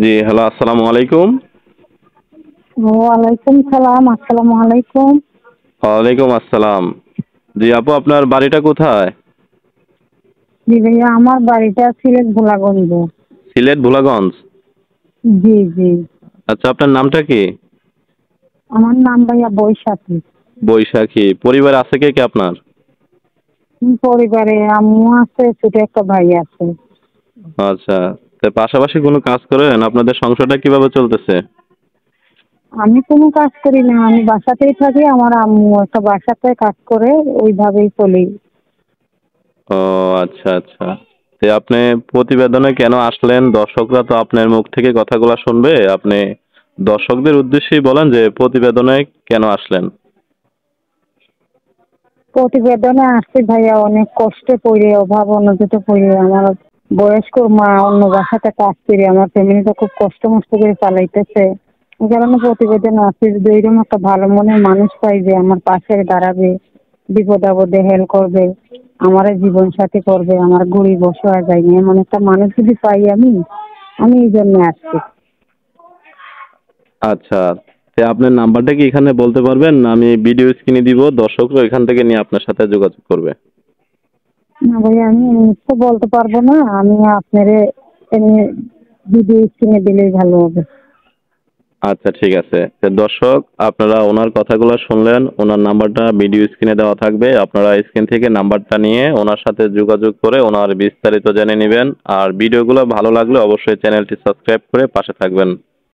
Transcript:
জি, hello, আসসালামু আলাইকুম। ওয়ালাইকুম সালাম। আসসালামু আলাইকুম। ওয়ালাইকুম আসসালাম। জি আপু, আপনার বাড়িটা কোথায়? জি ভাইয়া, আমার বাড়িটা সিলেট ভোলাগঞ্জে। সিলেট ভোলাগঞ্জ। জি, জি। আচ্ছা, আপনার নামটা কি? আমার নাম ভাইয়া বৈশাখী। বৈশাখী। পরিবার আছে কে কে আপনার? পরিবারে আম্মু আছে, ছোট একটা ভাই আছে। আচ্ছা। তো পাশাপাশি কোনো কাজ করেন? আপনাদের সংসারটা কিভাবে চলতেছে? আমি কোনো কাজ করি না, আমি বাসাতেই থাকি। আমার আম্মু একটা বাসাতে কাজ করে, ওইভাবেই চলি। ও আচ্ছা, আচ্ছা। তো আপনি প্রতিবেদনে কেন আসলেন? দর্শকরা তো আপনার মুখ থেকে কথাগুলা শুনবে। আপনি দর্শকদের উদ্দেশ্যেই বলেন যে প্রতিবেদনে কেন আসলেন? প্রতিবেদনে আসছি ভাইয়া, অনেক কষ্টে পড়ে, অভাব অনটনে পড়ে। আমার বয়স্ক মা অন্য বাসাতে কাজ করে, আমার ফ্যামিলিটা খুব কষ্ট মষ্ট করে চালাইতেছে। এই কারণে প্রতিবেদনে আসছি, যদি এরকম একটা ভালো মনের মানুষ পাই যে আমার পাশে দাঁড়াবে, বিপদ আপদে হেল্প করবে, আমার জীবন সাথী করবে, আমার গরিব অসহায় যায়নি এমন একটা মানুষ যদি পাই আমি, আমি এই জন্য আসছি। আচ্ছা। তো আপনার নাম্বারটা কি এখানে বলতে পারবেন? আমি ভিডিও স্ক্রিনে দিব, দর্শকরা এখান থেকে নিয়ে আপনার সাথে যোগাযোগ করবে। না ভাইয়া, আমি তো বলতে পারবো না। আমি আপনার এমনি ভিডিও স্ক্রিনে দিলেই ভালো হবে। আচ্ছা, ঠিক আছে। তো দর্শক, আপনারা ওনার কথাগুলো শুনলেন। ওনার নাম্বারটা ভিডিও স্ক্রিনে দেওয়া থাকবে। আপনারা স্ক্রিন থেকে নাম্বারটা নিয়ে ওনার সাথে যোগাযোগ করে ওনার বিস্তারিত জেনে নেবেন। আর ভিডিওগুলো ভালো লাগলে অবশ্যই চ্যানেলটি সাবস্ক্রাইব করে পাশে থাকবেন।